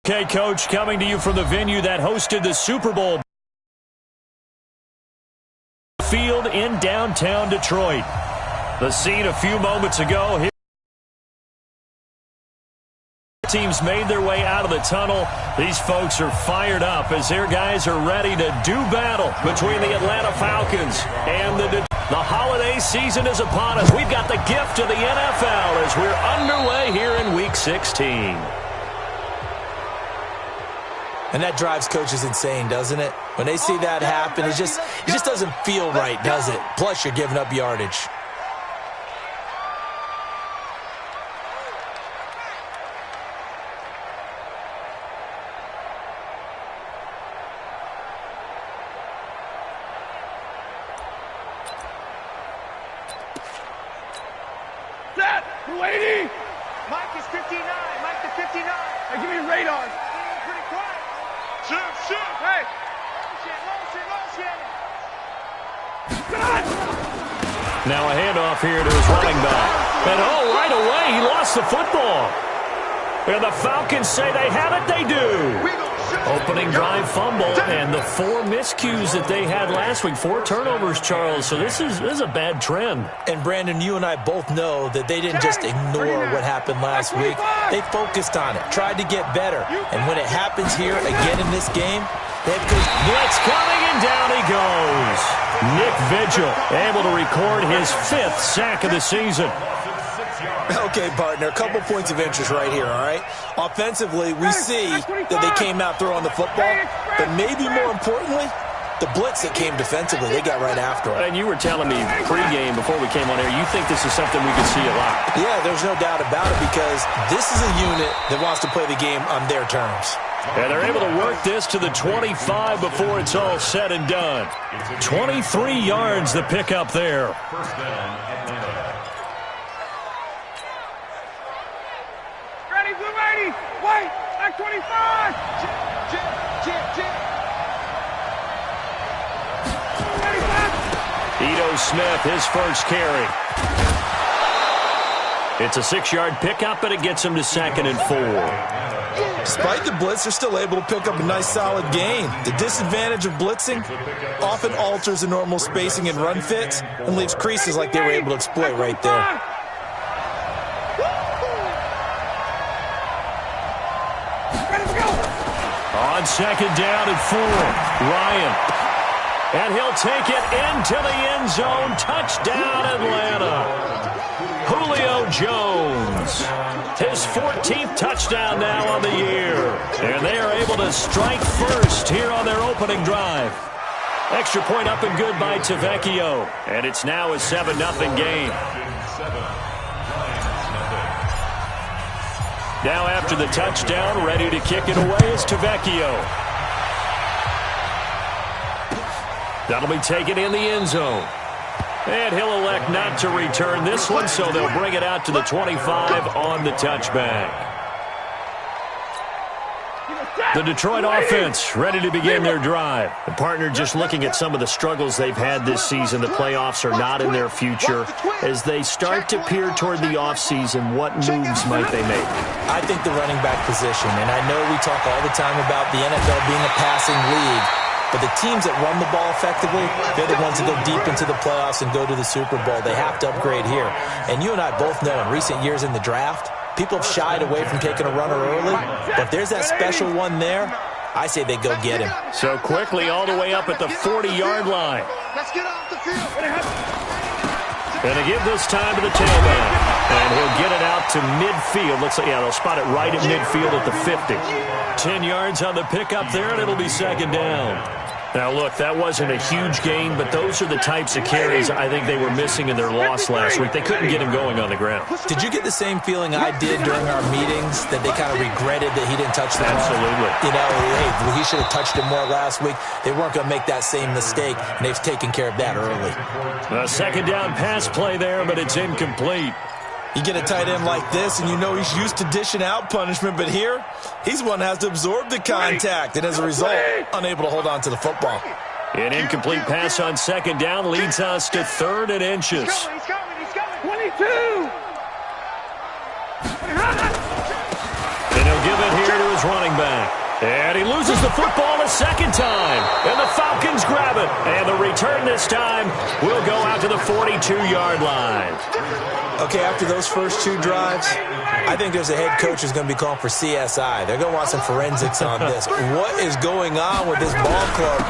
Okay, Coach, coming to you from the venue that hosted the Super Bowl field in downtown Detroit. The scene a few moments ago. Here teams made their way out of the tunnel. These folks are fired up as their guys are ready to do battle between the Atlanta Falcons and the holiday season is upon us. We've got the gift of the NFL as we're underway here in Week 16. And that drives coaches insane, doesn't it? When they see that happen, it just doesn't feel right, does it? Plus, you're giving up yardage. Set! 280! Mike is 59. Mike to 59. Hey, give me the radar. Pretty quiet. Shoot! Hey! Motion! Now a handoff here to his running back. And right away, he lost the football. And the Falcons say they have it, they do. Opening drive fumble and the 4 miscues that they had last week. 4 turnovers, Charles. So this is a bad trend. And, Brandon, you and I both know that they didn't just ignore what happened last week. They focused on it, tried to get better. And when it happens here again in this game, they have good blitz coming, and down he goes. Nick Vigil able to record his 5th sack of the season. Okay, partner, a couple points of interest right here, all right? Offensively, we see that they came out throwing the football, but maybe more importantly, the blitz that came defensively, they got right after it. And you were telling me pregame before we came on air, you think this is something we could see a lot. Yeah, there's no doubt about it because this is a unit that wants to play the game on their terms. And they're able to work this to the 25 before it's all said and done. 23 yards the pickup there. Wait! Back 25! Ito Smith, his first carry. It's a 6-yard pickup, but it gets him to 2nd and 4. Despite the blitz, they're still able to pick up a nice solid gain. The disadvantage of blitzing often alters the normal spacing and run fits and leaves creases like they were able to exploit right there. On 2nd down and 4, Ryan. And he'll take it into the end zone. Touchdown, Atlanta. Julio Jones. His 14th touchdown now on the year. And they are able to strike first here on their opening drive. Extra point up and good by Tavecchio. And it's now a 7-0 game. Now after the touchdown, ready to kick it away is Tavecchio. That'll be taken in the end zone. And he'll elect not to return this one, so they'll bring it out to the 25 on the touchback. The Detroit offense ready to begin their drive. The partner just looking at some of the struggles they've had this season. The playoffs are not in their future. As they start to peer toward the offseason, what moves might they make? I think the running back position, and I know we talk all the time about the NFL being a passing league, but the teams that run the ball effectively, they're the ones that go deep into the playoffs and go to the Super Bowl. They have to upgrade here. And you and I both know in recent years in the draft, people have shied away from taking a runner early, but if there's that special one there, I say they go get him. So quickly all the way up at the 40-yard line. Let's get off the field. And to give this time to the tailback. And he'll get it out to midfield. Looks like, yeah, they'll spot it right at midfield at the 50. 10 yards on the pickup there, and it'll be 2nd down. Now, look, that wasn't a huge gain, but those are the types of carries I think they were missing in their loss last week. They couldn't get him going on the ground. Did you get the same feeling I did during our meetings, that they kind of regretted that he didn't touch the ball? Absolutely. You know, hey, he should have touched it more last week. They weren't going to make that same mistake, and they've taken care of that early. A 2nd down pass play there, but it's incomplete. You get a tight end like this, and you know he's used to dishing out punishment, but here, he's one that has to absorb the contact, and as a result, unable to hold on to the football. An incomplete pass on 2nd down leads us to 3rd and inches. He's coming. 22! And he'll give it here to his running back. And he loses the football a second time. And the Falcons grab it. And the return this time will go out to the 42-yard line. Okay, after those first two drives, I think there's a head coach who's going to be calling for CSI. They're going to want some forensics on this. What is going on with this ball club?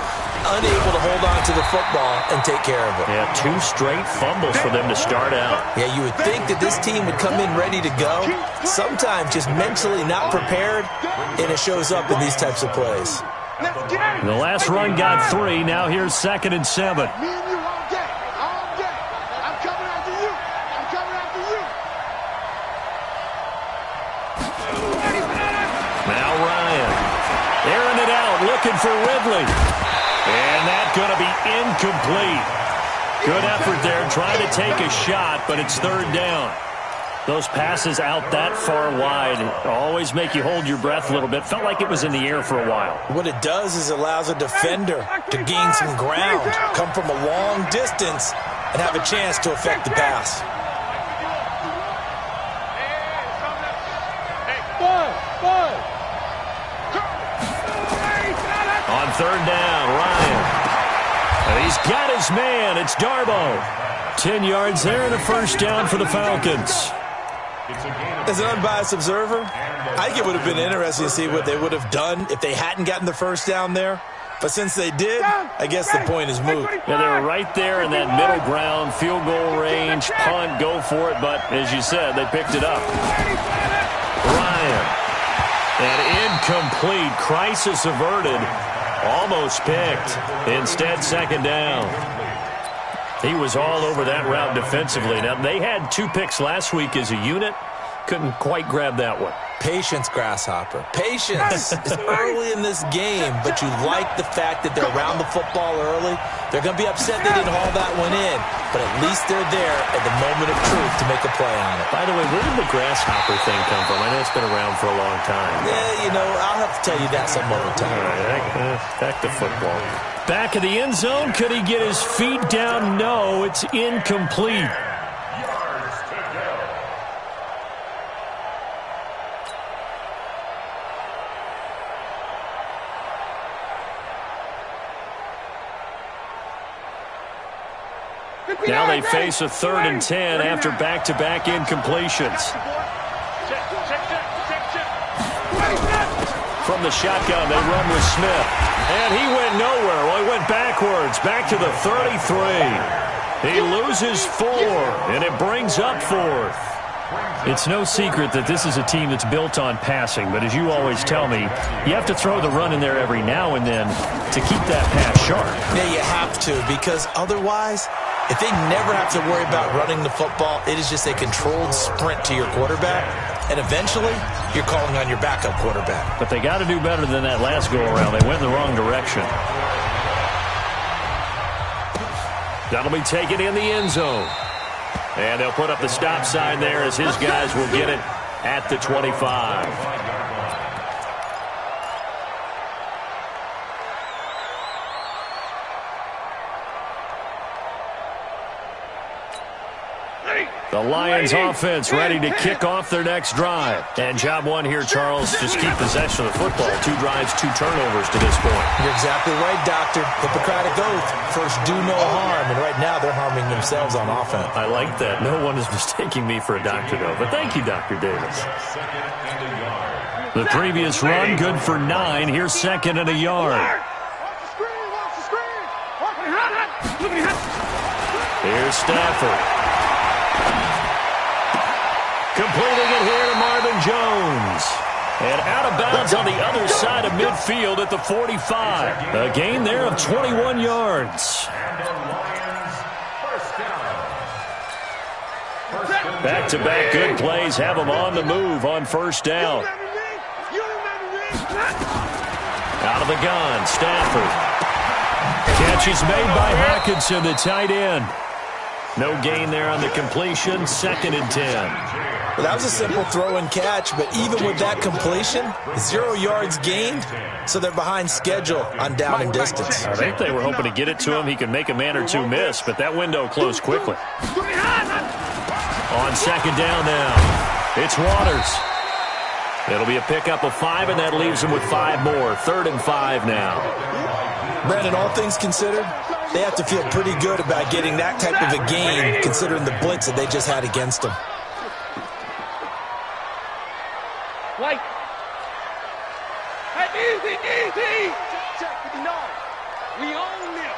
Unable to hold on to the football and take care of it. Yeah, 2 straight fumbles for them to start out. Yeah, you would think that this team would come in ready to go. Sometimes just mentally not prepared, and it shows up in these types of plays. The last run got 3. Now here's 2nd and 7. Now Ryan. Airing it out, looking for Ridley. And that's going to be incomplete. Good effort there, trying to take a shot, but it's 3rd down. Those passes out that far wide always make you hold your breath a little bit. Felt like it was in the air for a while. What it does is allows a defender to gain some ground, come from a long distance, and have a chance to affect the pass. On 3rd down, Ryan. And he's got his man. It's Darbo. 10 yards there and a 1st down for the Falcons. As an unbiased observer, I think it would have been interesting to see what they would have done if they hadn't gotten the 1st down there. But since they did, I guess the point is moot. Yeah, they were right there in that middle ground, field goal range, punt, go for it. But as you said, they picked it up. Ryan. And incomplete. Crisis averted. Almost picked. Instead, 2nd down. He was all over that route defensively. Now, they had 2 picks last week as a unit. Couldn't quite grab that one. Patience, Grasshopper. Patience is early in this game, but you like the fact that they're around the football early. They're going to be upset they didn't haul that one in, but at least they're there at the moment of truth to make a play on it. By the way, where did the Grasshopper thing come from? I know it's been around for a long time. Yeah, you know, I'll have to tell you that some other time. All right, back to football. Back of the end zone. Could he get his feet down? No, it's incomplete. Now they face a 3rd and 10 after back-to-back incompletions. From the shotgun, they run with Smith. And he went nowhere. Well, he went backwards, back to the 33. He loses 4, and it brings up 4th. It's no secret that this is a team that's built on passing, but as you always tell me, you have to throw the run in there every now and then to keep that pass sharp. Yeah, you have to, because otherwise, if they never have to worry about running the football, it is just a controlled sprint to your quarterback, and eventually, you're calling on your backup quarterback. But they got to do better than that last go-around. They went in the wrong direction. That'll be taken in the end zone. And they'll put up the stop sign there as his guys will get it at the 25. The Lions offense ready to kick off their next drive. And job 1 here, Charles, just keep possession of the football. 2 drives, 2 turnovers to this point. You're exactly right, Doctor. Hippocratic oath. First, do no harm. And right now, they're harming themselves on offense. I like that. No one is mistaking me for a doctor, though. But thank you, Dr. Davis. The previous run, good for 9. Here's 2nd and a yard. Here's Stafford. Completing it here to Marvin Jones. And out of bounds on the other side of midfield at the 45. A gain there of 21 yards. Back-to-back good plays have them on the move on 1st down. Out of the gun, Stafford. Catch is made by Hockenson, the tight end. No gain there on the completion, 2nd and 10. Well, that was a simple throw and catch, but even with that completion, 0 yards gained, so they're behind schedule on down and distance. I think they were hoping to get it to him. He could make a man or 2 miss, but that window closed quickly. On 2nd down now, it's Waters. It'll be a pickup of 5, and that leaves them with 5 more. 3rd and 5 now. Brandon, all things considered, they have to feel pretty good about getting that type of a game, considering the blitz that they just had against them. White. Hey, easy. Check 59. We own them.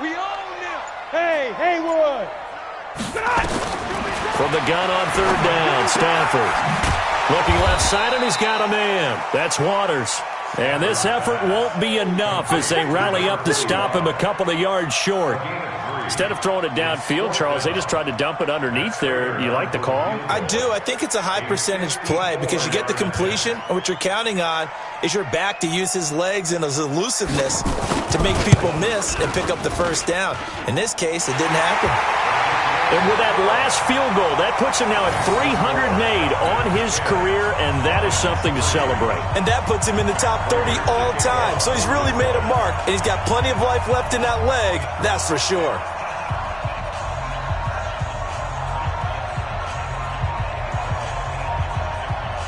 We own them. Hey, Haywood. From the gun on 3rd down, Stafford. Looking left side, and he's got a man. That's Waters. And this effort won't be enough as they rally up to stop him a couple of yards short. Instead of throwing it downfield, Charles, they just tried to dump it underneath there. You like the call? I do. I think it's a high percentage play because you get the completion, and what you're counting on is your back to use his legs and his elusiveness to make people miss and pick up the 1st down. In this case, it didn't happen. And with that last field goal, that puts him now at 300 made on his career, and that is something to celebrate. And that puts him in the top 30 all time. So he's really made a mark, and he's got plenty of life left in that leg, that's for sure.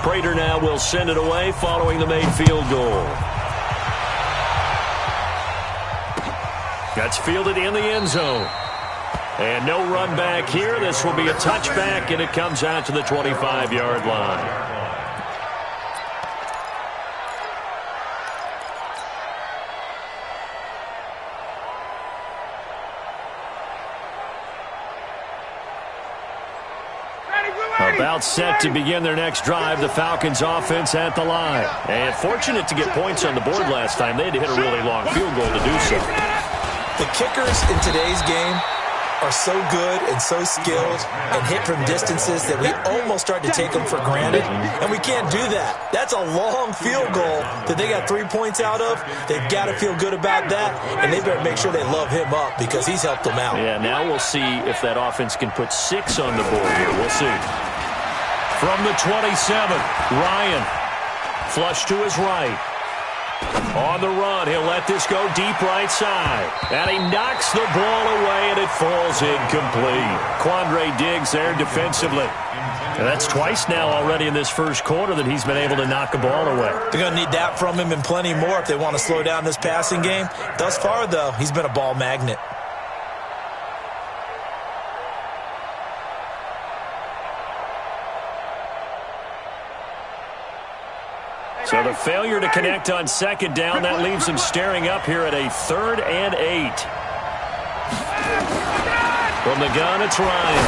Prater now will send it away following the made field goal. That's fielded in the end zone. And no run back here. This will be a touchback, and it comes out to the 25-yard line. About set to begin their next drive, the Falcons offense at the line. And fortunate to get points on the board last time. They had to hit a really long field goal to do so. The kickers in today's game are so good and so skilled and hit from distances that we almost start to take them for granted, and we can't do that. That's a long field goal that they got 3 points out of. They've got to feel good about that, and they better make sure they love him up because he's helped them out. Yeah, now we'll see if that offense can put 6 on the board here. We'll see. From the 27, Ryan. Flush to his right. On the run, he'll let this go deep right side. And he knocks the ball away, and it falls incomplete. Quandre Diggs there defensively. And that's twice now already in this first quarter that he's been able to knock a ball away. They're going to need that from him and plenty more if they want to slow down this passing game. Thus far, though, he's been a ball magnet. So the failure to connect on 2nd down, that leaves him staring up here at a 3rd and 8. From the gun, it's Ryan.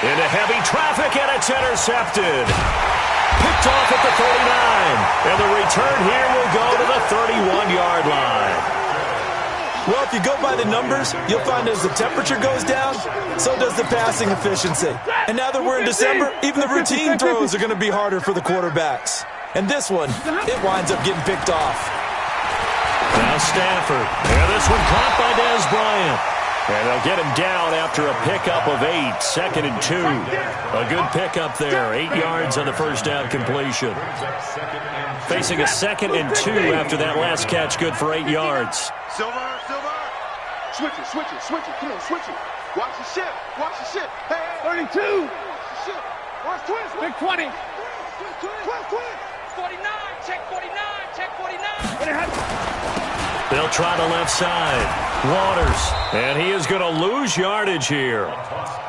Into heavy traffic, and it's intercepted. Picked off at the 39. And the return here will go to the 31-yard line. Well, if you go by the numbers, you'll find as the temperature goes down, so does the passing efficiency. And now that we're in December, even the routine throws are going to be harder for the quarterbacks. And this one, it winds up getting picked off. Now Stafford. And this one caught by Dez Bryant. And they'll get him down after a pickup of 8. 2nd and 2. A good pickup there. 8 yards on the first down completion. Facing a 2nd and 2 after that last catch. Good for 8 yards. Silver. Switch it. Come on, switch it. Watch the ship. Hey. 32. Watch the ship. Watch twist. Big 20. Twist. 49. Check 49. They'll try the left side. Waters. And he is going to lose yardage here.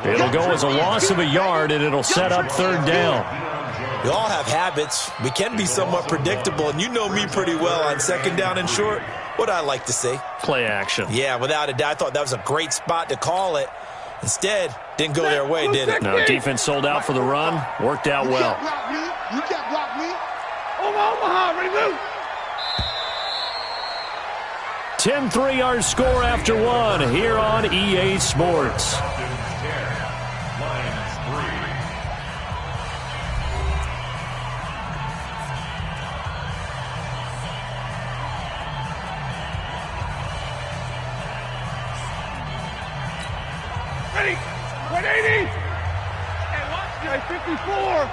It'll go as a loss of a yard, and it'll set up 3rd down. We all have habits. We can be somewhat predictable, and you know me pretty well on 2nd down and short. What I like to see. Play action. Yeah, without a doubt. I thought that was a great spot to call it. Instead, didn't go their way, did it? No, defense sold out for the run. Worked out well. You can't block me. Omaha, ready to move. 10-3 our score after 1 here on EA Sports. Ready. 180. Hey, watch this. 54.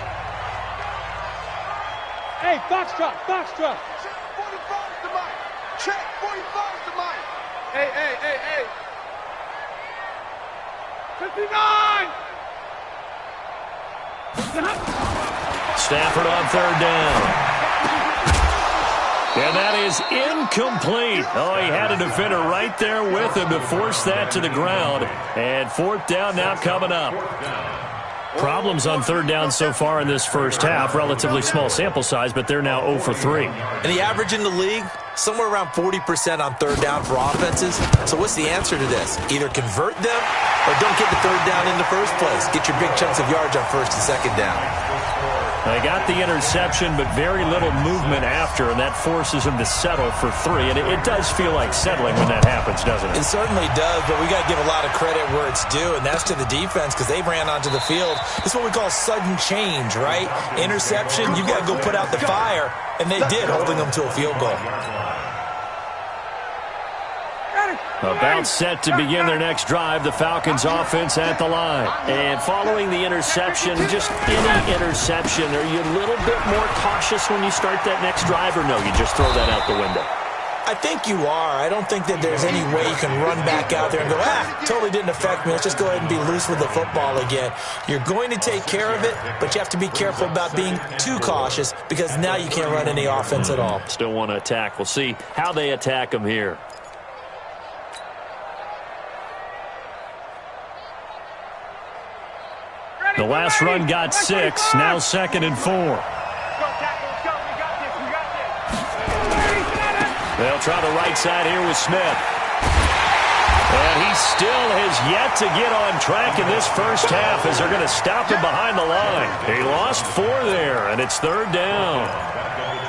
Hey, Foxtrot. Check 45 to Mike. Check 45 to Mike. Hey. 59. Stafford on third down. And that is incomplete. Oh, he had a defender right there with him to force that to the ground. And fourth down now coming up. Problems on third down so far in this first half. Relatively small sample size, but they're now 0 for 3. And the average in the league, somewhere around 40% on third down for offenses. So what's the answer to this? Either convert them or don't get the third down in the first place. Get your big chunks of yards on first and second down. They got the interception, but very little movement after, and that forces them to settle for 3. And it does feel like settling when that happens, doesn't it? It certainly does, but we got to give a lot of credit where it's due, and that's to the defense because they ran onto the field. It's what we call sudden change, right? Interception, you got to go put out the fire, and they did, holding them to a field goal. About set to begin their next drive, the Falcons offense at the line. And following the interception, just any interception, are you a little bit more cautious when you start that next drive, or no, you just throw that out the window? I think you are. I don't think that there's any way you can run back out there and go, totally didn't affect me. Let's just go ahead and be loose with the football again. You're going to take care of it, but you have to be careful about being too cautious because now you can't run any offense at all. Still want to attack. We'll see how they attack them here. The last run got 6, now 2nd and 4. They'll try the right side here with Smith. And he still has yet to get on track in this first half as they're going to stop him behind the line. He lost 4 there, and it's third down.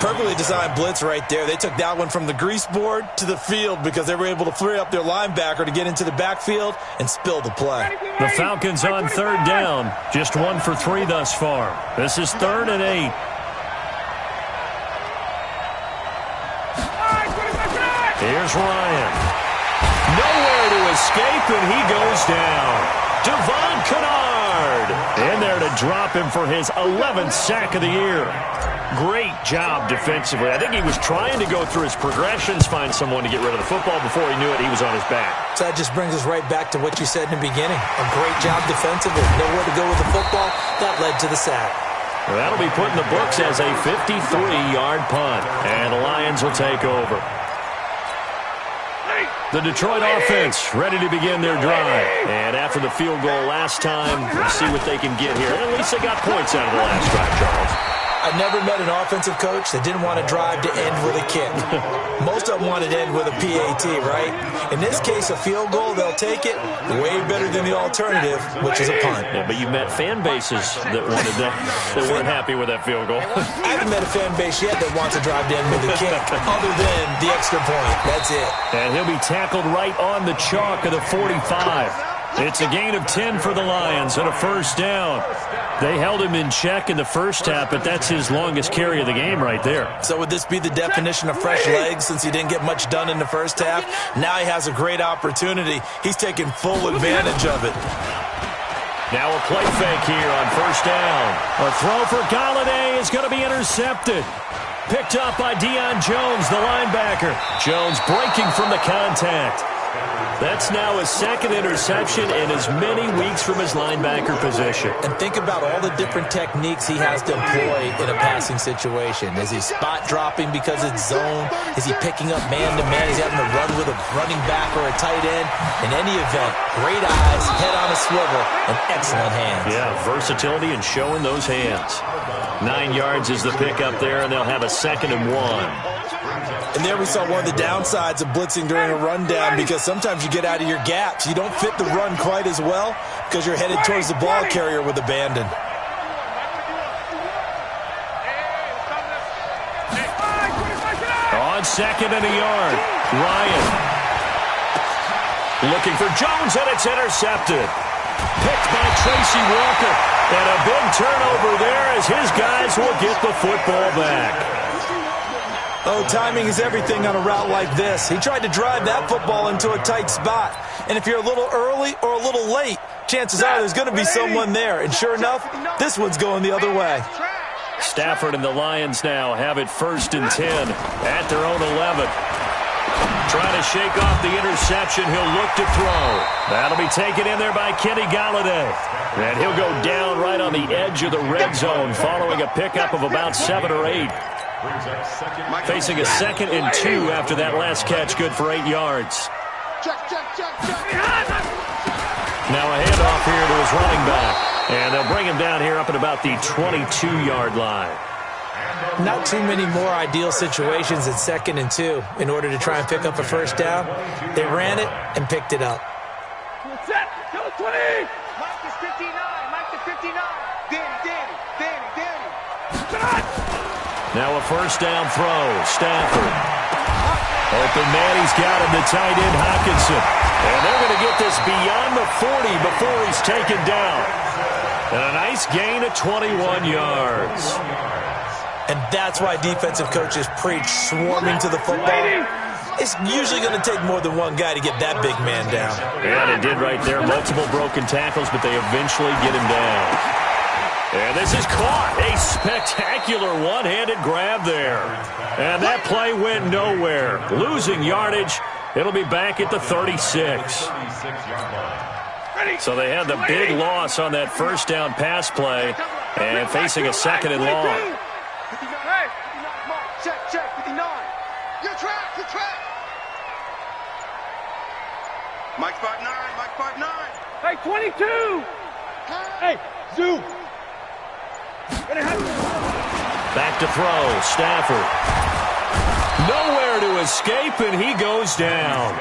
Perfectly designed blitz right there. They took that one from the grease board to the field because they were able to free up their linebacker to get into the backfield and spill the play. The Falcons on third down, just 1 for 3 thus far. This is 3rd and 8. Here's Ryan. Nowhere to escape, and he goes down. Devon Kennard in there to drop him for his 11th sack of the year. Great job defensively. I think he was trying to go through his progressions, find someone to get rid of the football. Before he knew it, he was on his back. So that just brings us right back to what you said in the beginning. A great job defensively. Nowhere to go with the football. That led to the sack. Well, that'll be put in the books as a 53-yard punt. And the Lions will take over. The Detroit offense ready to begin their drive. And after the field goal last time, we'll see what they can get here. At least they got points out of the last drive, Charles. I never met an offensive coach that didn't want to drive to end with a kick. Most of them wanted to end with a PAT, right? In this case, a field goal, they'll take it way better than the alternative, which is a punt. Yeah, but you met fan bases that wanted that, that weren't happy with that field goal. I haven't met a fan base yet that wants to drive to end with a kick, other than the extra point. That's it. And he'll be tackled right on the chalk of the 45. It's a gain of 10 for the Lions and a first down. They held him in check in the first half, but that's his longest carry of the game right there. So would this be the definition of fresh legs since he didn't get much done in the first half? Now he has a great opportunity. He's taking full advantage of it. Now a play fake here on first down. A throw for Galladay is going to be intercepted. Picked up by Deion Jones, the linebacker. Jones breaking from the contact. That's now his 2nd interception in as many weeks from his linebacker position. And think about all the different techniques he has to employ in a passing situation. Is he spot dropping because it's zone? Is he picking up man-to-man? Is he having to run with a running back or a tight end? In any event, great eyes, head on a swivel, and excellent hands. Yeah, versatility and showing those hands. 9 yards is the pickup there, and they'll have a 2nd and 1. And there we saw one of the downsides of blitzing during a rundown because sometimes you get out of your gaps. You don't fit the run quite as well because you're headed towards the ball carrier with abandon. On 2nd and a yard, Ryan. Looking for Jones, and it's intercepted. Picked by Tracy Walker. And a big turnover there as his guys will get the football back. Oh, timing is everything on a route like this. He tried to drive that football into a tight spot. And if you're a little early or a little late, chances are there's going to be someone there. And sure enough, this one's going the other way. Stafford and the Lions now have it 1st and 10 at their own 11. Trying to shake off the interception. He'll look to throw. That'll be taken in there by Kenny Galladay. And he'll go down right on the edge of the red zone following a pickup of about 7 or 8. Facing a 2nd and 2 after that last catch, good for 8 yards. Now a handoff here to his running back. And they'll bring him down here up at about the 22-yard line. Not too many more ideal situations at 2nd and 2 in order to try and pick up a first down. They ran it and picked it up. Set. Go 20. Mike is 59. Mike is 59. Danny. Now a first down throw. Stafford. Open man, he's got him, the tight end Hockenson. And they're going to get this beyond the 40 before he's taken down. And a nice gain of 21 yards. And that's why defensive coaches preach swarming to the football. It's usually going to take more than one guy to get that big man down. Yeah, they did right there. Multiple broken tackles, but they eventually get him down. And this is caught. A spectacular one-handed grab there. And that play went nowhere. Losing yardage. It'll be back at the 36. So they had the big loss on that first down pass play and facing a 2nd and long. Check, 59. Your track. Mike 5'9. Hey, 22. Hey, zoom. Back to throw. Stafford. Nowhere to escape, and he goes down.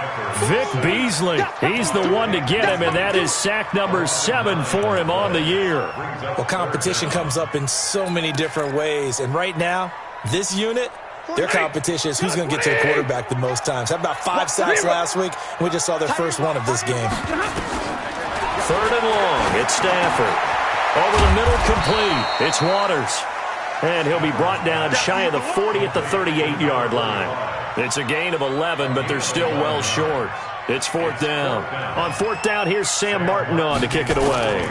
Vic Beasley, he's the one to get him, and that is sack number 7 for him on the year. Well, competition comes up in so many different ways, and right now, this unit, their competition is who's going to get to the quarterback the most times. How about 5 sacks last week? We just saw their first one of this game. 3rd and long. It's Stafford. Over the middle, complete. It's Waters. And he'll be brought down shy of the 40 at the 38-yard line. It's a gain of 11, but they're still well short. It's 4th down. On 4th down, here's Sam Martin on to kick it away.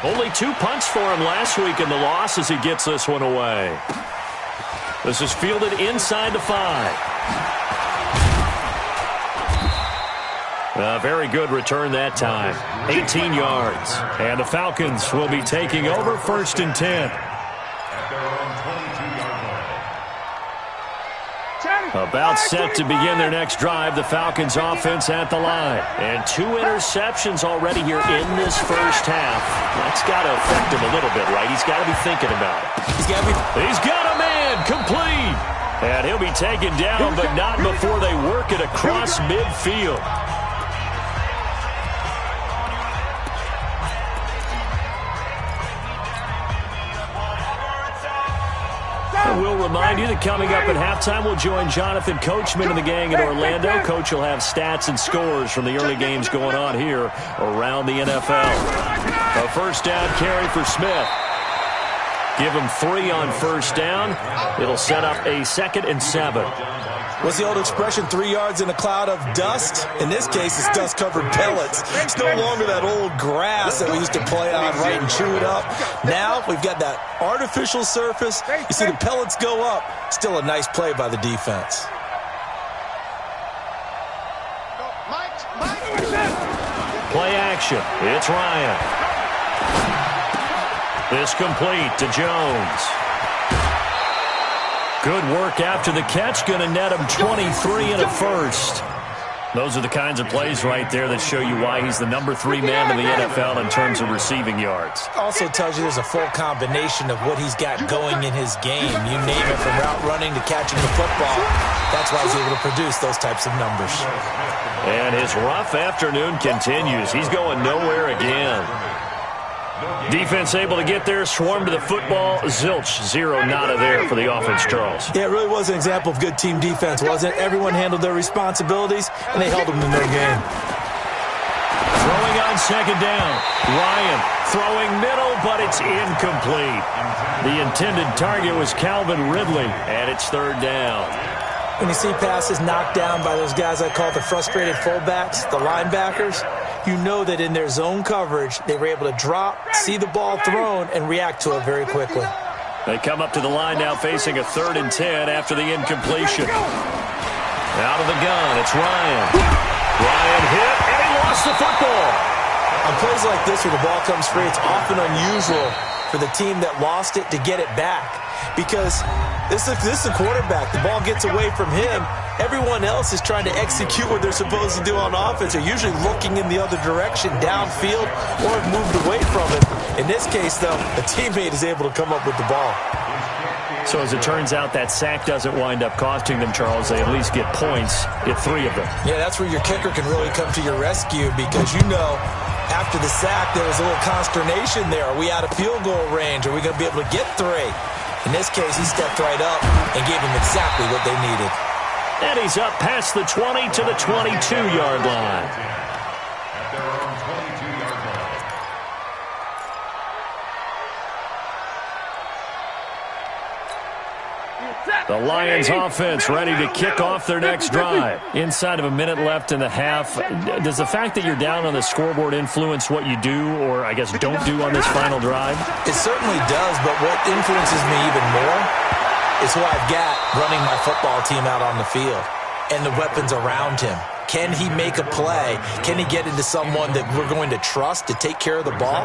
Only 2 punts for him last week in the loss as he gets this one away. This is fielded inside the 5. A very good return that time. 18 yards. And the Falcons will be taking over 1st and 10. About set to begin their next drive. The Falcons offense at the line. And 2 interceptions already here in this first half. That's got to affect him a little bit, right? He's got to be thinking about it. He's got a man complete. And he'll be taken down, but not before they work it across midfield. We'll remind you that coming up at halftime, we'll join Jonathan Coachman and the gang in Orlando. Coach will have stats and scores from the early games going on here around the NFL. A first down carry for Smith. Give him 3 on first down. It'll set up a 2nd and 7. What's the old expression, 3 yards in a cloud of dust? In this case, it's dust-covered pellets. It's no longer that old grass that we used to play on, right, and chew it up. Now we've got that artificial surface. You see the pellets go up. Still a nice play by the defense. Play action. It's Ryan. This complete to Jones. Good work after the catch. Going to net him 23 and a first. Those are the kinds of plays right there that show you why he's the number 3 man in the NFL in terms of receiving yards. Also tells you there's a full combination of what he's got going in his game. You name it, from route running to catching the football. That's why he's able to produce those types of numbers. And his rough afternoon continues. He's going nowhere again. Defense able to get there, swarm to the football. Zilch, 0 nada there for the offense, Charles. Yeah, it really was an example of good team defense, wasn't it? Everyone handled their responsibilities, and they held them to no gain. Throwing on 2nd down. Ryan throwing middle, but it's incomplete. The intended target was Calvin Ridley, and it's 3rd down. When you see passes knocked down by those guys I call the frustrated fullbacks, the linebackers, you know that in their zone coverage, they were able to drop, see the ball thrown, and react to it very quickly. They come up to the line now facing a 3rd and 10 after the incompletion. Out of the gun, it's Ryan. Ryan hit, and he lost the football. On plays like this where the ball comes free, it's often unusual for the team that lost it to get it back. Because this is the quarterback. The ball gets away from him. Everyone else is trying to execute what they're supposed to do on offense. They're usually looking in the other direction, downfield, or have moved away from it. In this case, though, a teammate is able to come up with the ball. So as it turns out, that sack doesn't wind up costing them, Charles. They at least get points, get 3 of them. Yeah, that's where your kicker can really come to your rescue because you know after the sack there was a little consternation there. Are we out of field goal range? Are we going to be able to get 3? In this case, he stepped right up and gave them exactly what they needed. And he's up past the 20 to the 22-yard line. The Lions offense ready to kick off their next drive. Inside of a minute left in the half. Does the fact that you're down on the scoreboard influence what you do or, I guess, don't do on this final drive? It certainly does, but what influences me even more is who I've got running my football team out on the field and the weapons around him. Can he make a play? Can he get into someone that we're going to trust to take care of the ball?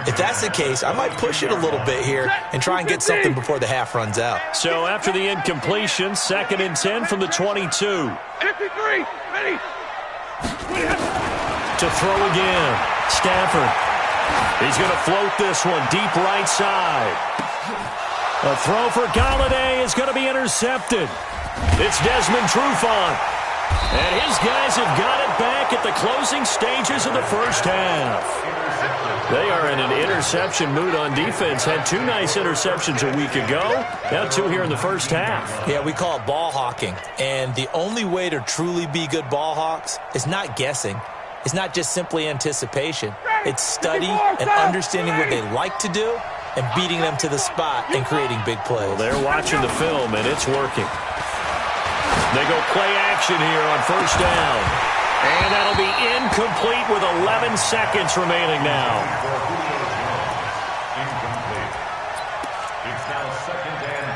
If that's the case, I might push it a little bit here and try and get something before the half runs out. So after the incompletion, 2nd and 10 from the 22. 53, ready. To throw again. Stafford. He's going to float this one deep right side. A throw for Galladay is going to be intercepted. It's Desmond Trufant. And his guys have got it back at the closing stages of the first half. They are in an interception mood on defense. Had 2 nice interceptions a week ago. Now 2 here in the first half. Yeah, we call it ball hawking. And the only way to truly be good ball hawks is not guessing. It's not just simply anticipation. It's study and understanding what they like to do and beating them to the spot and creating big plays. Well, they're watching the film, and it's working. They go play action here on first down. And that'll be incomplete with 11 seconds remaining now. Incomplete. It's now 2nd and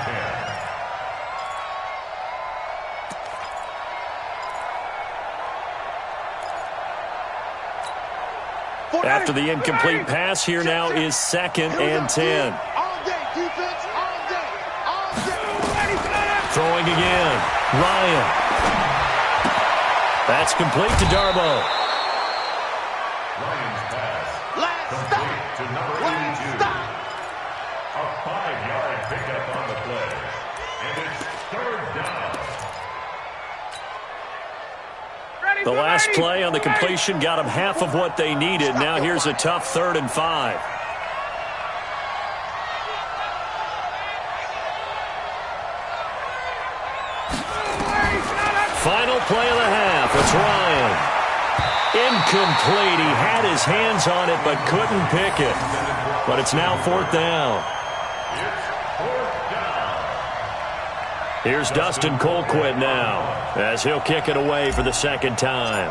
10. After the incomplete pass, here now is 2nd and 10. All day, defense, all day, all day. Throwing again. Ryan. That's complete to Darboh. Ryan's pass. Last Complete stop. to number Last 82. stop. A 5-yard pickup on the play. And it's 3rd down. The last play on the completion got them half of what they needed. Now here's a tough 3rd and 5. Final play of the half. It's Ryan. Incomplete. He had his hands on it but couldn't pick it. But it's now 4th down. Here's Dustin Colquitt now as he'll kick it away for the 2nd time.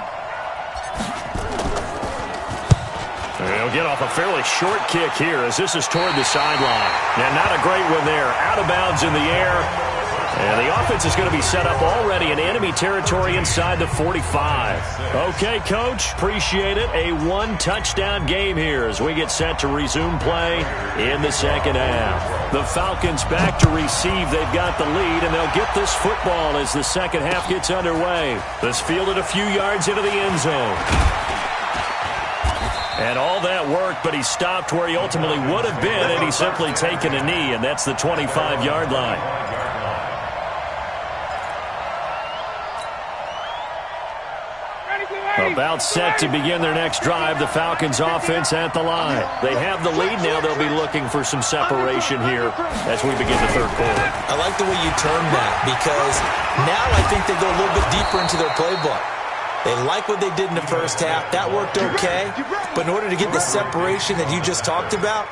He'll get off a fairly short kick here as this is toward the sideline. Now, not a great one there. Out of bounds in the air. And the offense is going to be set up already in enemy territory inside the 45. Okay, Coach, appreciate it. A 1-touchdown game here as we get set to resume play in the 2nd half. The Falcons back to receive. They've got the lead, and they'll get this football as the 2nd half gets underway. This fielded a few yards into the end zone. And all that worked, but he stopped where he ultimately would have been, and he's simply taken a knee, and that's the 25-yard line. About set to begin their next drive, the Falcons offense at the line. They have the lead now. They'll be looking for some separation here as we begin the 3rd quarter. I like the way you termed that because now I think they go a little bit deeper into their playbook. They like what they did in the first half. That worked okay. But in order to get the separation that you just talked about,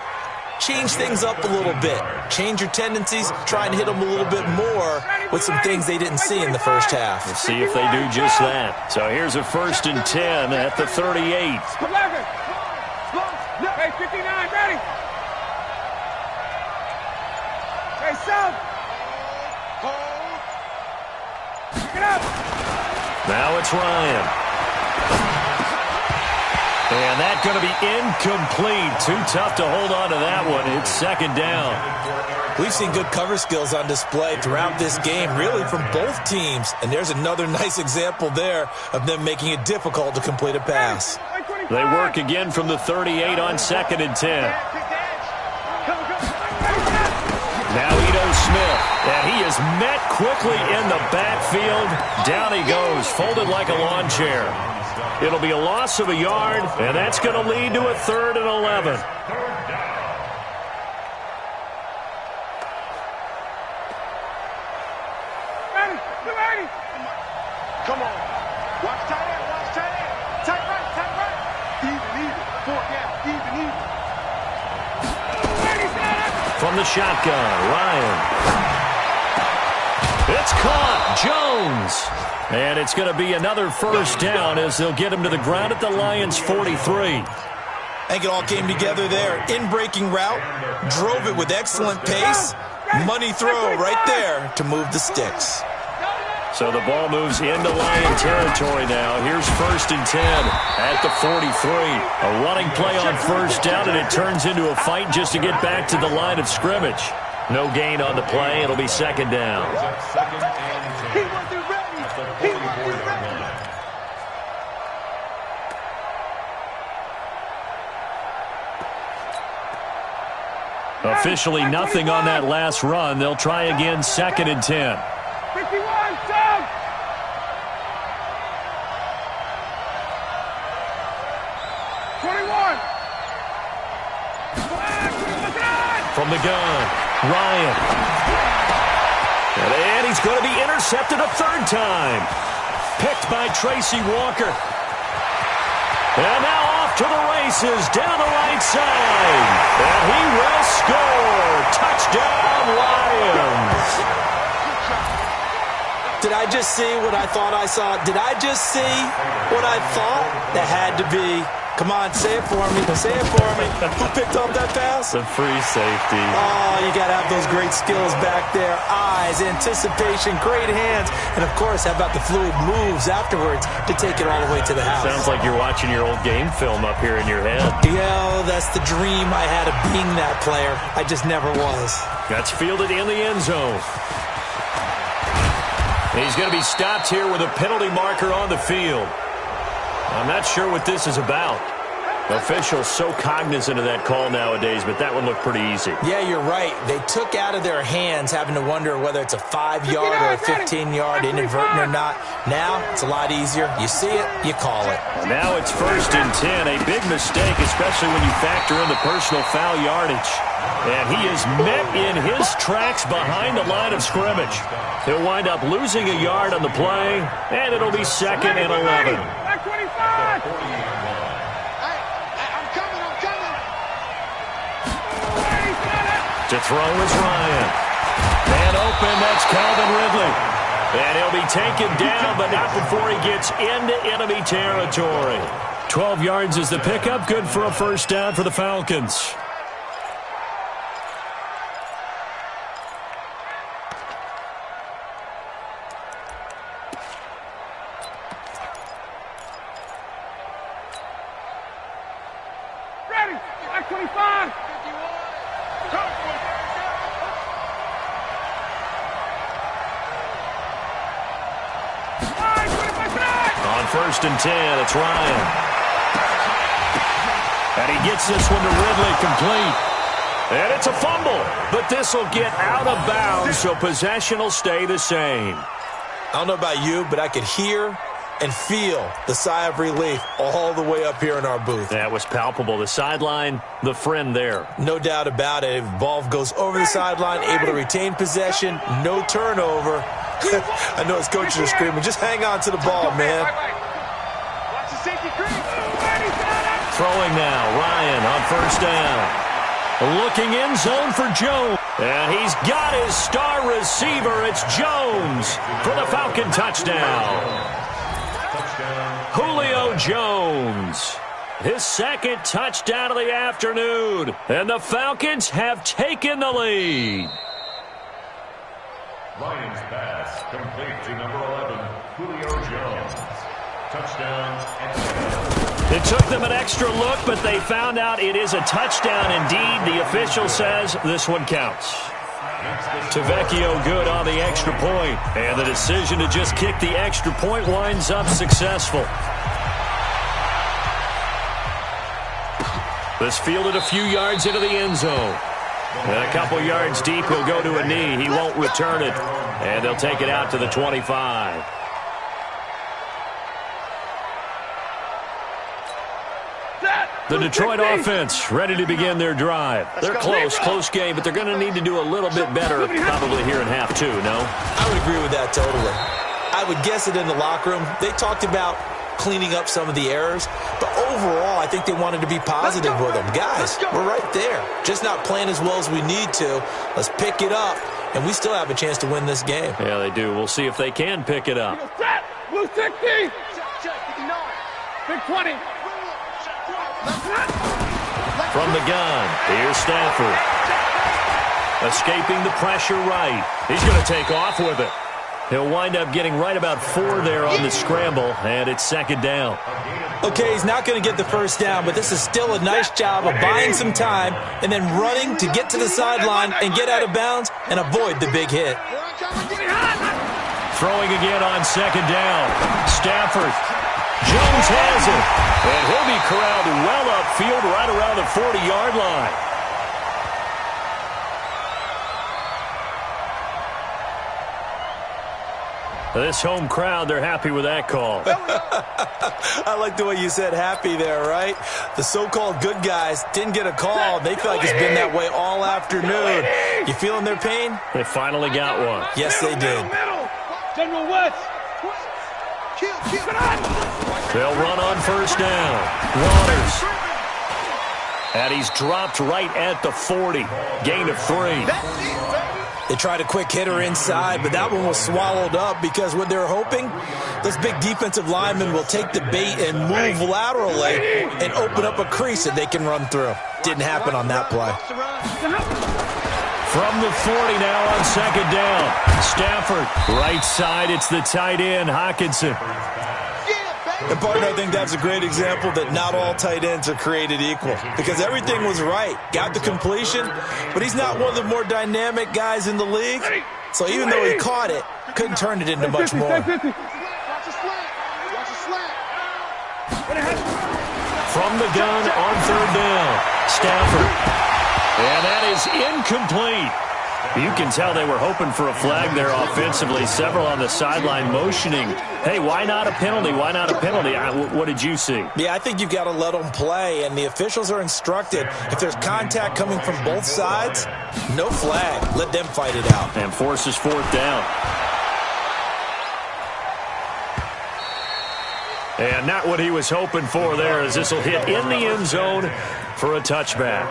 change things up a little bit. Change your tendencies. Try and hit them a little bit more with some things they didn't see in the first half. We'll see if they do just that. So here's a 1st and 10 at the 38. 11. Hey, 59, ready. Hey, south. Hold. Pick it up. Now it's Ryan. And that's going to be incomplete. Too tough to hold on to that one. It's second down. We've seen good cover skills on display throughout this game, really from both teams. And there's another nice example there of them making it difficult to complete a pass. They work again from the 38 on 2nd and 10. Now Ito Smith, and he is met quickly in the backfield. Down he goes, folded like a lawn chair. It'll be a loss of a yard, and that's going to lead to a 3rd and 11. Come on. Watch tight end, watch tight end. Tight right. Even. 4 down, even. From the shotgun, Ryan. It's caught. Jones. And it's going to be another first down as they'll get him to the ground at the Lions' 43. I think it all came together there. In-breaking route, drove it with excellent pace. Money throw right there to move the sticks. So the ball moves into Lion territory now. Here's 1st and 10 at the 43. A running play on first down, and it turns into a fight just to get back to the line of scrimmage. No gain on the play. It'll be 2nd down. He wasn't ready. Officially nothing on that last run. They'll try again 2nd and 10. 51, down. From the gun, Ryan. And he's going to be intercepted a 3rd time. Picked by Tracy Walker. And now off to the races down the right side. And he will score. Touchdown, Lions. Did I just see what I thought I saw? Did I just see what I thought? That had to be. Come on, say it for me. Say it for me. Who picked up that pass? The free safety. Oh, you got to have those great skills back there. Eyes, anticipation, great hands. And, of course, how about the fluid moves afterwards to take it all the way to the house? Sounds like you're watching your old game film up here in your head. Yeah, that's the dream I had of being that player. I just never was. That's fielded in the end zone. He's going to be stopped here with a penalty marker on the field. I'm not sure what this is about. Officials so cognizant of that call nowadays, but that one looked pretty easy. Yeah, you're right. They took out of their hands having to wonder whether it's a 5-yard or a 15-yard inadvertent or not. Now, it's a lot easier. You see it, you call it. Now it's 1st and 10. A big mistake, especially when you factor in the personal foul yardage. And he is met in his tracks behind the line of scrimmage. He'll wind up losing a yard on the play, and it'll be 2nd and 11. To throw is Ryan. Man open, that's Calvin Ridley. And he'll be taken down, but not before he gets into enemy territory. 12 yards is the pickup, good for a first down for the Falcons. Ready, 25. On 1st and 10, it's Ryan. And he gets this one to Ridley complete. And it's a fumble, but this will get out of bounds, so possession will stay the same. I don't know about you, but I could hear and feel the sigh of relief all the way up here in our booth. That was palpable. The sideline, the friend there. No doubt about it. If ball goes over the sideline, able to retain possession, no turnover. I know his coaches are screaming, just hang on to the ball, man. Throwing now, Ryan on first down. Looking in zone for Jones. And he's got his star receiver. It's Jones for the Falcon touchdown. Julio Jones. His second touchdown of the afternoon. And the Falcons have taken the lead. Lions pass complete to number 11. Julio Jones. Touchdown, Atlanta. It took them an extra look, but they found out it is a touchdown indeed. The official says this one counts. Vecchio good on the extra point, and the decision to just kick the extra point winds up successful. This fielded a few yards into the end zone. And a couple yards deep, he'll go to a knee. He won't return it, and they'll take it out to the 25. The Detroit offense ready to begin their drive. They're close game, but they're going to need to do a little bit better probably here in half two, no? I would agree with that totally. I would guess it in the locker room. They talked about cleaning up some of the errors, but overall, I think they wanted to be positive with them. Guys, we're right there. Just not playing as well as we need to. Let's pick it up, and we still have a chance to win this game. Yeah, they do. We'll see if they can pick it up. Blue 60. Big 20. From the gun, here's Stafford. Escaping the pressure right. He's going to take off with it. He'll wind up getting right about 4 there on the scramble, and it's second down. Okay, he's not going to get the first down, but this is still a nice job of buying some time and then running to get to the sideline and get out of bounds and avoid the big hit. Throwing again on second down. Stafford. Jones has it, and he'll be corralled well upfield right around the 40-yard line. This home crowd, they're happy with that call. I like the way you said happy there, right? The so-called good guys didn't get a call. They feel like it's been that way all afternoon. You feeling their pain? They finally got one. Yes, they did. General West. They'll run on first down. Waters. And he's dropped right at the 40. Gain of 3. They tried a quick hitter inside, but that one was swallowed up because what they're hoping, those big defensive linemen will take the bait and move laterally and open up a crease that they can run through. Didn't happen on that play. From the 40 now on second down. Stafford, right side, it's the tight end, Hockenson. And, partner, I think that's a great example that not all tight ends are created equal because everything was right. Got the completion, but he's not one of the more dynamic guys in the league. So even though he caught it, couldn't turn it into much more. From the gun on third down, Stafford. And that is incomplete. You can tell they were hoping for a flag there offensively. Several on the sideline motioning. Hey, why not a penalty? Why not a penalty? What did you see? Yeah, I think you've got to let them play, and the officials are instructed if there's contact coming from both sides, no flag. Let them fight it out. And forces fourth down. And not what he was hoping for there, as this will hit in the end zone for a touchback.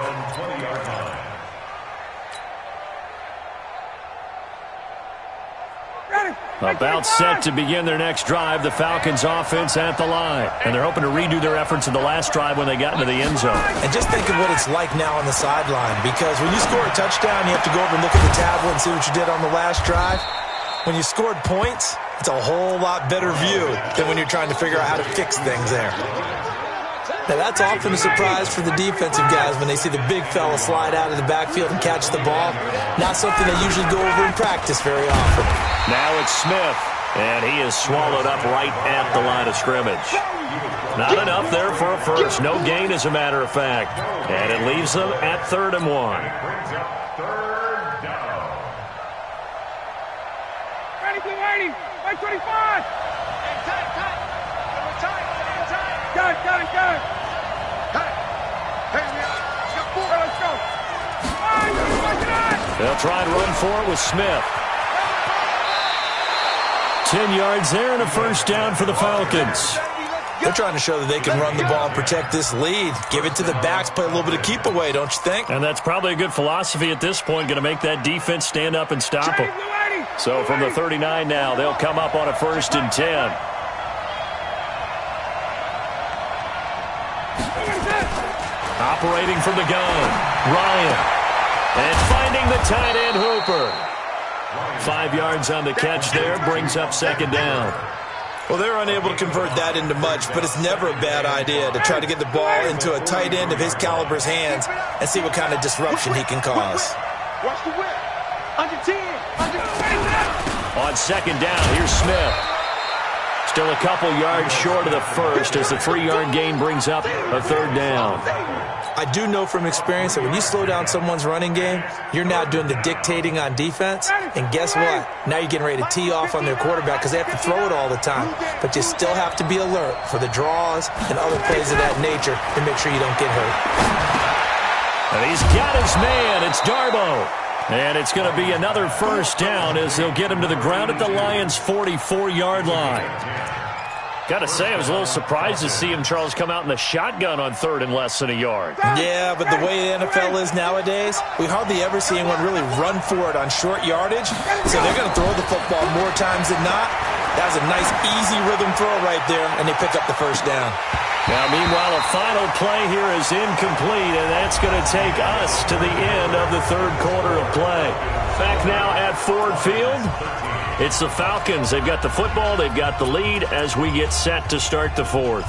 About set to begin their next drive, the Falcons offense at the line. And they're hoping to redo their efforts in the last drive when they got into the end zone. And just think of what it's like now on the sideline, because when you score a touchdown, you have to go over and look at the tablet and see what you did on the last drive. When you scored points, it's a whole lot better view than when you're trying to figure out how to fix things there. Now, that's often a surprise for the defensive guys when they see the big fella slide out of the backfield and catch the ball. Not something they usually go over in practice very often. Now it's Smith, and he is swallowed up right at the line of scrimmage. Not enough there for a first. No gain, as a matter of fact. And it leaves them at 3rd and 1. Brings up 3rd down. Ready, 25. Got it. Let's go. They'll try and run for it with Smith. 10 yards there and a first down for the Falcons. They're trying to show that they can run the ball and protect this lead. Give it to the backs, play a little bit of keep away, don't you think? And that's probably a good philosophy at this point, going to make that defense stand up and stop them. So from the 39 now, they'll come up on a 1st and 10. Operating from the gun, Ryan. And finding the tight end, Hooper. 5 yards on the catch there, brings up 2nd down. Well, they're unable to convert that into much, but it's never a bad idea to try to get the ball into a tight end of his caliber's hands and see what kind of disruption he can cause. Watch the whip. Under 10. On second down, here's Smith. Still a couple yards short of the first as the 3-yard gain brings up a third down. I do know from experience that when you slow down someone's running game, you're now doing the dictating on defense. And guess what? Now you're getting ready to tee off on their quarterback because they have to throw it all the time. But you still have to be alert for the draws and other plays of that nature to make sure you don't get hurt. And he's got his man. It's Darbo. And it's going to be another first down as they'll get him to the ground at the Lions' 44-yard line. Got to say, I was a little surprised to see him, Charles, come out in the shotgun on third and less than a yard. Yeah, but the way the NFL is nowadays, we hardly ever see anyone really run for it on short yardage. So they're going to throw the football more times than not. That was a nice, easy rhythm throw right there, and they pick up the first down. Now, meanwhile, a final play here is incomplete, and that's going to take us to the end of the third quarter of play. Back now at Ford Field. It's the Falcons. They've got the football. They've got the lead as we get set to start the fourth.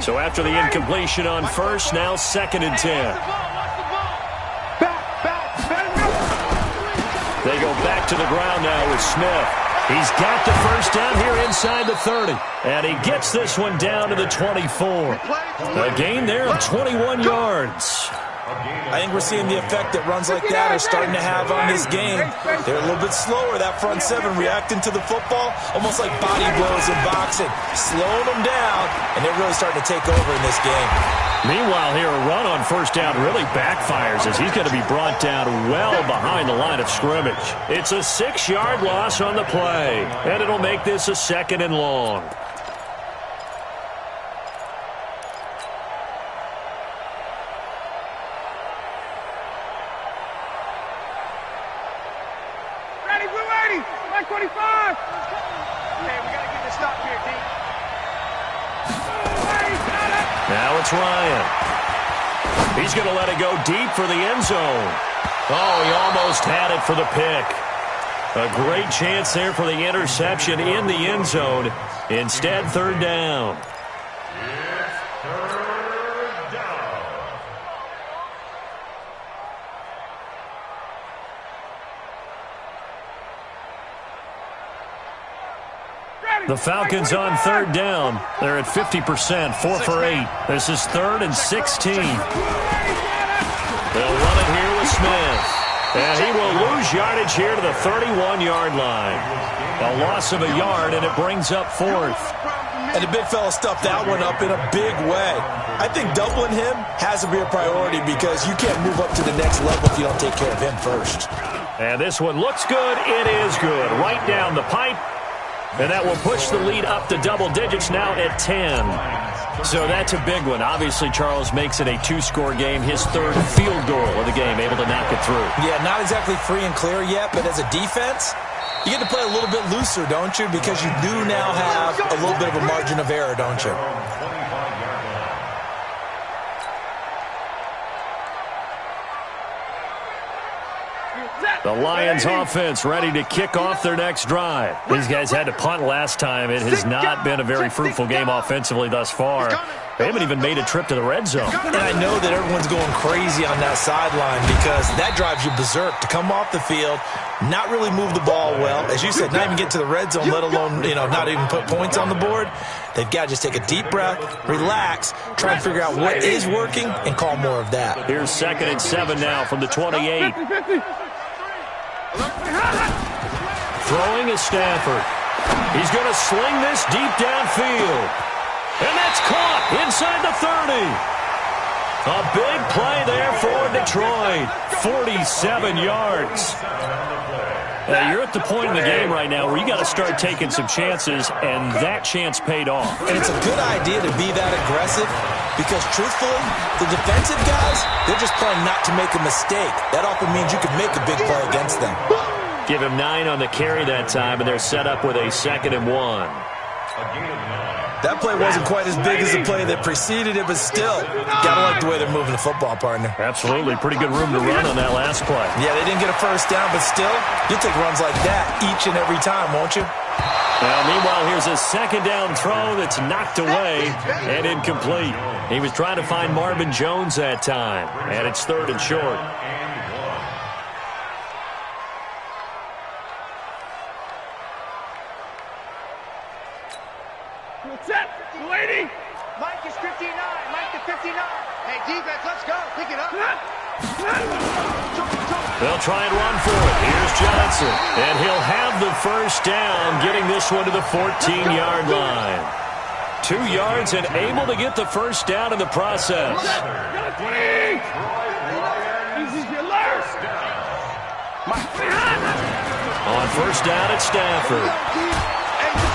So after the incompletion on first, now second and 10. They go back to the ground now with Smith. He's got the first down here inside the 30. And he gets this one down to the 24. A gain there of 21 yards. I think we're seeing the effect that runs like that are starting to have on this game. They're a little bit slower, that front seven, reacting to the football, almost like body blows in boxing, slowing them down, and they're really starting to take over in this game. Meanwhile, here, a run on first down really backfires as he's going to be brought down well behind the line of scrimmage. It's a 6-yard loss on the play, and it'll make this a second and long. Now it's Ryan. He's going to let it go deep for the end zone. Oh, he almost had it for the pick. A great chance there for the interception in the end zone. Instead, third down. The Falcons on third down. They're at 50%, 4 for 8. This is 3rd and 16. They'll run it here with Smith. And he will lose yardage here to the 31-yard line. A loss of a yard, and it brings up 4th. And the big fella stuffed that one up in a big way. I think doubling him has to be a priority because you can't move up to the next level if you don't take care of him first. And this one looks good. It is good. Right down the pipe. And that will push the lead up to double digits now at 10. So that's a big one. Obviously, Charles makes it a 2-score game. His 3rd field goal of the game, able to knock it through. Yeah, not exactly free and clear yet, but as a defense, you get to play a little bit looser, don't you? Because you do now have a little bit of a margin of error, don't you? The Lions offense ready to kick off their next drive. These guys had to punt last time. It has not been a very fruitful game offensively thus far. They haven't even made a trip to the red zone. And I know that everyone's going crazy on that sideline because that drives you berserk to come off the field, not really move the ball well. As you said, not even get to the red zone, let alone, not even put points on the board. They've got to just take a deep breath, relax, try and figure out what is working, and call more of that. Here's 2nd and 7 now from the 28. Throwing is Stafford. He's going to sling this deep downfield. And that's caught inside the 30. A big play there for Detroit. 47 yards. Now, you're at the point in the game right now where you got to start taking some chances, and that chance paid off. And it's a good idea to be that aggressive because, truthfully, the defensive guys, they're just playing not to make a mistake. That often means you can make a big play against them. Give him 9 on the carry that time, and they're set up with a 2nd and 1. A gain of 9. That play wasn't quite as big as the play that preceded it, but still, gotta like the way they're moving the football, partner. Absolutely. Pretty good room to run on that last play. Yeah, they didn't get a first down, but still, you'll take runs like that each and every time, won't you? Now, meanwhile, here's a second down throw that's knocked away and incomplete. He was trying to find Marvin Jones that time, and it's 3rd and short. Set, lady. Mike is 59. Mike to 59. Hey, defense, let's go. Pick it up. They'll try and run for it. Here's Johnson, and he'll have the first down, getting this one to the 14-yard line. 2 yards and able to get the first down in the process. On first down at Stafford.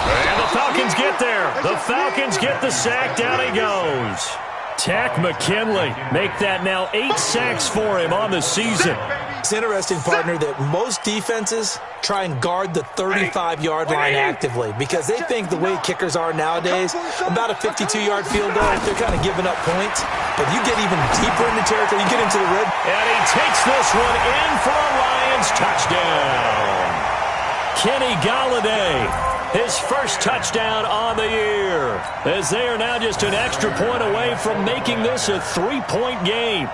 And the Falcons get there. The Falcons get the sack. Down he goes. Tack McKinley make that now 8 sacks for him on the season. It's interesting, partner, that most defenses try and guard the 35-yard line actively because they think the way kickers are nowadays, about a 52-yard field goal, they're kind of giving up points. But you get even deeper in the territory, you get into the red. And he takes this one in for a Lions touchdown. Kenny Golladay. His first touchdown on the year, as they are now just an extra point away from making this a 3-point game.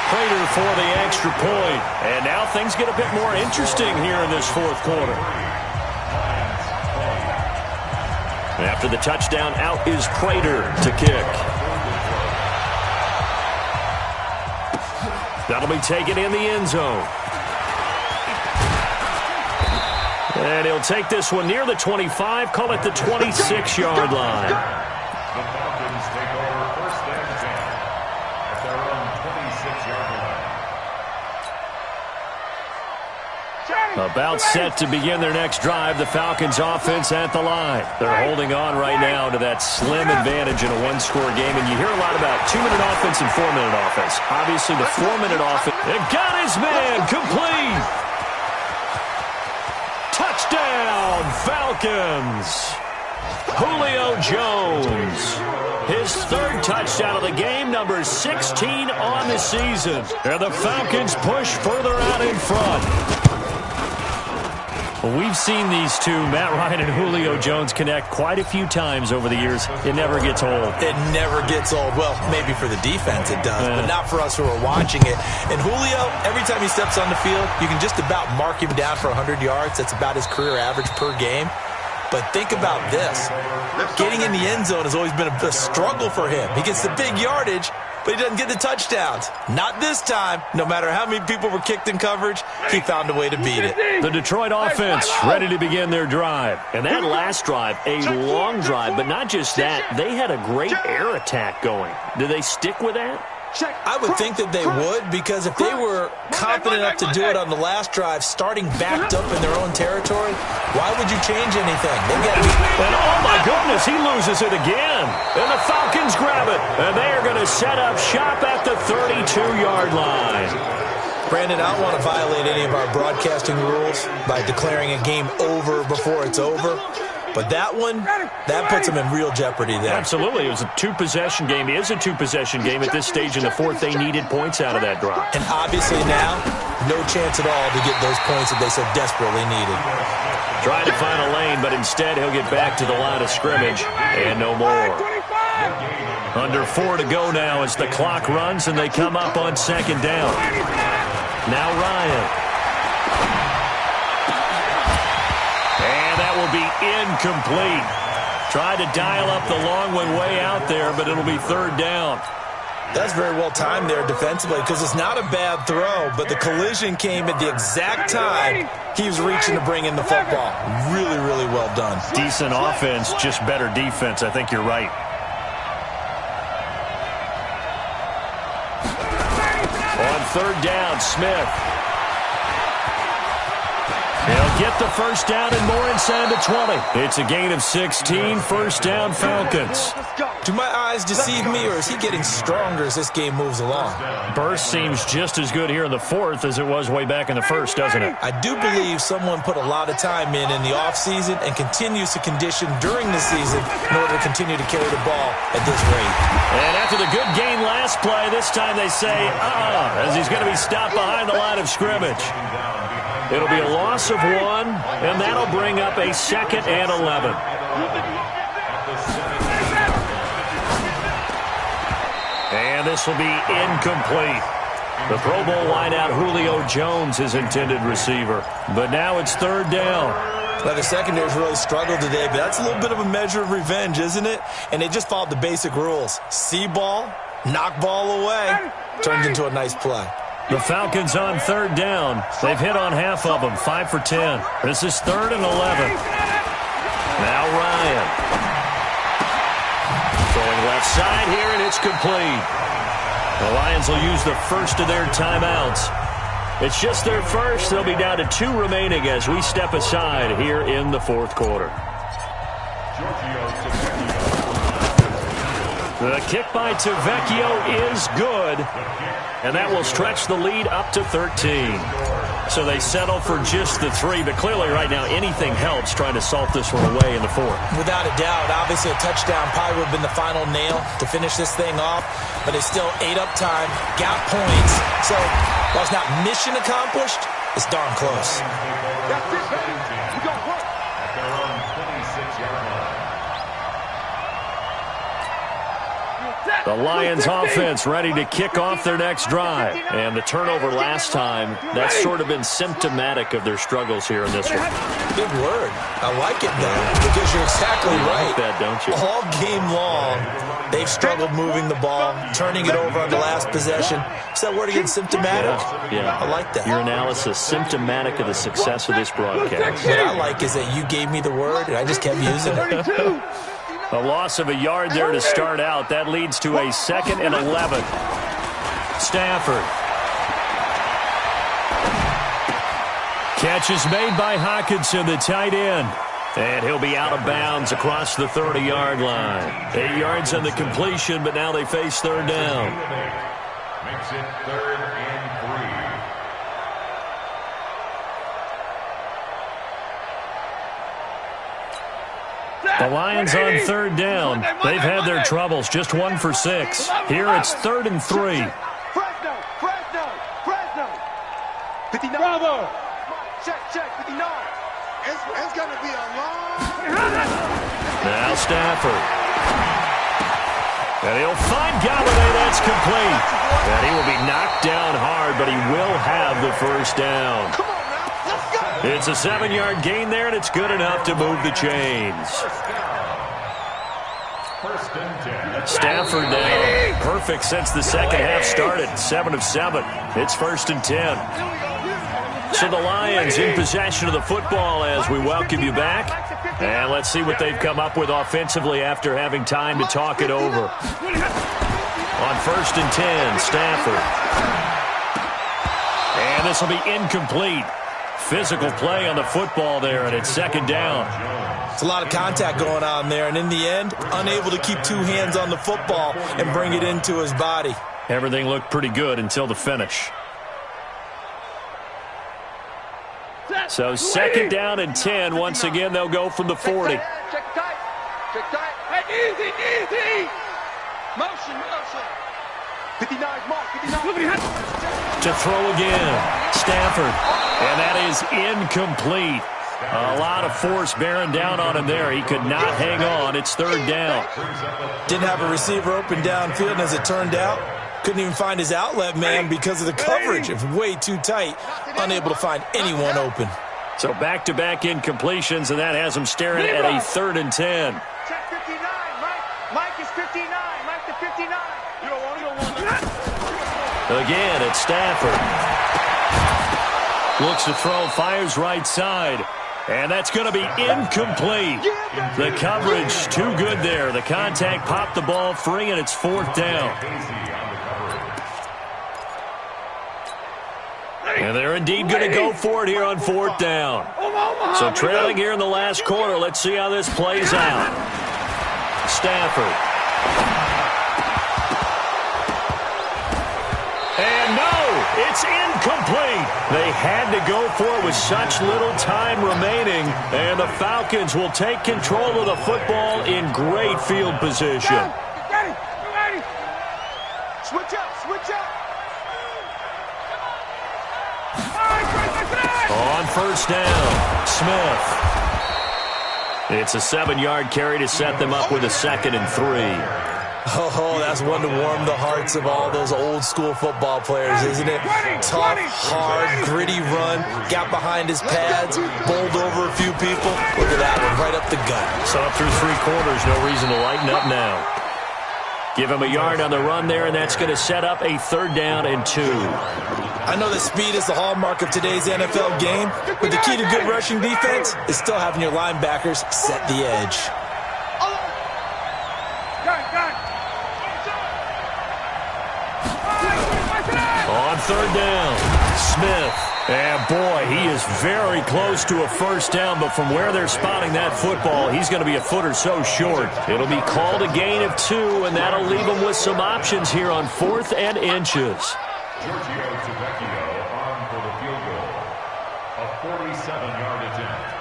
Prater for the extra point. And now things get a bit more interesting here in this 4th quarter. After the touchdown, out is Prater to kick. That'll be taken in the end zone. And he'll take this one near the 25, call it the 26-yard line. The Falcons take over 1st and 10 at their own 26-yard line. About set to begin their next drive, the Falcons offense at the line. They're holding on right now to that slim advantage in a 1-score game, and you hear a lot about 2-minute offense and 4-minute offense. Obviously, the 4-minute offense, they've got his man complete. Touchdown, Falcons! Julio Jones. His 3rd touchdown of the game, number 16 on the season. And the Falcons push further out in front. Well, we've seen these two, Matt Ryan and Julio Jones, connect quite a few times over the years. It never gets old. It never gets old. Well, maybe for the defense it does, but not for us who are watching it. And Julio, every time he steps on the field, you can just about mark him down for 100 yards. That's about his career average per game. But think about this. Getting in the end zone has always been a struggle for him. He gets the big yardage, but he doesn't get the touchdowns. Not this time. No matter how many people were kicked in coverage, he found a way to beat it. The Detroit offense ready to begin their drive. And that last drive, a long drive, but not just that. They had a great air attack going. Do they stick with that? I would think that they would, because if they were confident enough to do it on the last drive, starting backed up in their own territory, why would you change anything? They've got to be... And oh my goodness, he loses it again. And the Falcons grab it. And they are going to set up shop at the 32-yard line. Brandon, I don't want to violate any of our broadcasting rules by declaring a game over before it's over. But that one, that puts them in real jeopardy there. Absolutely. It was a 2-possession game. It is a 2-possession game at this stage in the 4th. They needed points out of that drive. And obviously now, no chance at all to get those points that they so desperately needed. Tried to find a lane, but instead he'll get back to the line of scrimmage and no more. Under 4 to go now as the clock runs and they come up on 2nd down. Now Ryan. Will be incomplete. Tried to dial up the long one way out there, but it'll be 3rd down. That's very well timed there defensively, because it's not a bad throw, but the collision came at the exact time he was reaching to bring in the football. Really, really well done. Decent offense, just better defense. I think you're right. On 3rd down, Smith. He'll get the first down and more inside the 20. It's a gain of 16, 1st down Falcons. Do my eyes deceive me, or is he getting stronger as this game moves along? Burst seems just as good here in the fourth as it was way back in the first, doesn't it? I do believe someone put a lot of time in the offseason and continues to condition during the season in order to continue to carry the ball at this rate. And after the good gain last play, this time they say, as he's going to be stopped behind the line of scrimmage. It'll be a loss of 1, and that'll bring up a 2nd and 11. And this will be incomplete. The Pro Bowl wideout Julio Jones is intended receiver. But now it's 3rd down. Well, the secondary's really struggled today, but that's a little bit of a measure of revenge, isn't it? And they just followed the basic rules. See ball, knock ball away. Turned into a nice play. The Falcons on 3rd down. They've hit on half of them, 5 for 10. This is 3rd and 11. Now Ryan. Going left side here, and it's complete. The Lions will use the first of their timeouts. It's just their first. They'll be down to 2 remaining as we step aside here in the 4th quarter. The kick by Tavecchio is good, and that will stretch the lead up to 13. So they settle for just the 3, but clearly right now anything helps trying to salt this one away in the 4th. Without a doubt, obviously a touchdown probably would have been the final nail to finish this thing off, but it's still ate up time, got points. So while it's not mission accomplished, it's darn close. That's it, baby. We got work. At their own 26-yard line. The Lions offense ready to kick off their next drive. And the turnover last time, that's sort of been symptomatic of their struggles here in this one. Good word. I like it, though, because you're exactly right. You like that, don't you? All game long, they've struggled moving the ball, turning it over on the last possession. Is that word again, symptomatic? Yeah. I like that. Your analysis, symptomatic of the success of this broadcast. What I like is that you gave me the word, and I just kept using it. A loss of a yard there to start out. That leads to a 2nd and 11. Stafford. Catch is made by Hockenson, the tight end. And he'll be out of bounds across the 30-yard line. 8 yards on the completion, but now they face 3rd down. Makes it 3rd and 3. The Lions on 3rd down. They've had their troubles, just 1 for 6. Here it's 3rd and 3. Fresno. 59. Bravo. Check, 59. It's going to be a long... Now Stafford. And he'll find Galladay. That's complete. And he will be knocked down hard, but he will have the first down. Come on now. Let's go. It's a 7-yard gain there, and it's good enough to move the chains. First and 10. Stafford now perfect since the second half started. 7 of 7. It's 1st and 10. So the Lions in possession of the football as we welcome you back. And let's see what they've come up with offensively after having time to talk it over. On 1st and 10, Stafford. And this will be incomplete. Physical play on the football there, and it's 2nd down. It's a lot of contact going on there, and in the end, unable to keep 2 hands on the football and bring it into his body. Everything looked pretty good until the finish. So 2nd down and 10. Once again, they'll go from the 40. Check tight. Hey, easy. Motion. 59's mark. 59. To throw again. Stafford. And that is incomplete. A lot of force bearing down on him there. He could not hang on. It's 3rd down. Didn't have a receiver open downfield, and as it turned out, couldn't even find his outlet man because of the coverage. It was way too tight. Unable to find anyone open. So back-to-back incompletions, and that has him staring at a 3rd and 10. Check 59. Mike is 59. Mike to 59. You don't want Again, it's Stafford. Looks to throw, fires right side. And that's going to be incomplete. The coverage too good there. The contact popped the ball free, and it's 4th down. And they're indeed going to go for it here on 4th down. So trailing here in the last quarter. Let's see how this plays out. Stafford. It's incomplete. They had to go for it with such little time remaining, and the Falcons will take control of the football in great field position. Ready. Switch up. On first down, Smith. It's a 7-yard carry to set them up with a 2nd and 3. Oh, that's one to warm the hearts of all those old-school football players, isn't it? Tough, hard, gritty run, got behind his pads, bowled over a few people. Look at that one, right up the gut. So up through 3 quarters, no reason to lighten up now. Give him a yard on the run there, and that's going to set up a 3rd down and 2. I know that speed is the hallmark of today's NFL game, but the key to good rushing defense is still having your linebackers set the edge. On 3rd down, Smith. And boy, he is very close to a 1st down, but from where they're spotting that football, he's going to be a foot or so short. It'll be called a gain of 2, and that'll leave him with some options here on 4th and inches. On for the field goal. A 47-yard attempt.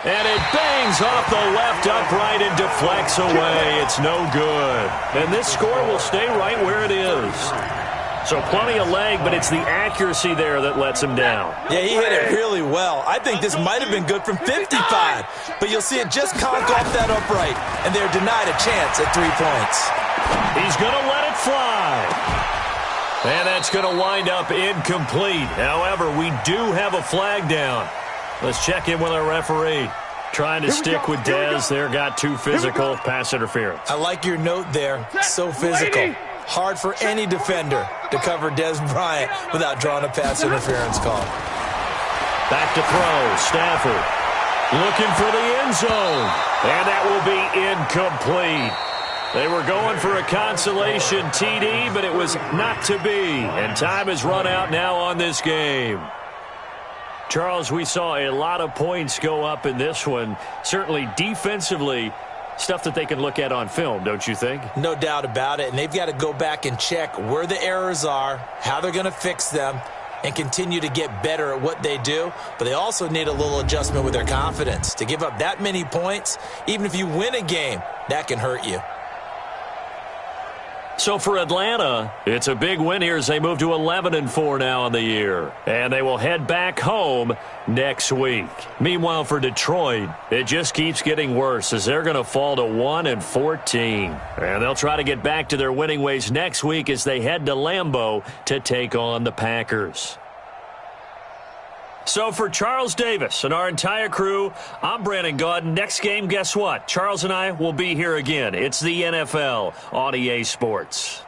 And it bangs off the left upright and deflects away. It's no good. And this score will stay right where it is. So plenty of leg, but it's the accuracy there that lets him down. Yeah, he hit it really well. I think this might have been good from 55, but you'll see it just conk off that upright, and they're denied a chance at 3 points. He's going to let it fly. And that's going to wind up incomplete. However, we do have a flag down. Let's check in with our referee. Trying to stick with Dez. There got too physical. Pass interference. I like your note there. So physical. Hard for any defender to cover Dez Bryant without drawing a pass interference call. Back to throw. Stafford looking for the end zone. And that will be incomplete. They were going for a consolation TD, but it was not to be. And time has run out now on this game. Charles, we saw a lot of points go up in this one. Certainly defensively, stuff that they can look at on film, don't you think? No doubt about it. And they've got to go back and check where the errors are, how they're going to fix them, and continue to get better at what they do. But they also need a little adjustment with their confidence. To give up that many points, even if you win a game, that can hurt you. So for Atlanta, it's a big win here as they move to 11-4 now on the year. And they will head back home next week. Meanwhile, for Detroit, it just keeps getting worse as they're going to fall to 1-14. And they'll try to get back to their winning ways next week as they head to Lambeau to take on the Packers. So for Charles Davis and our entire crew, I'm Brandon Gaudin. Next game, guess what? Charles and I will be here again. It's the NFL on EA Sports.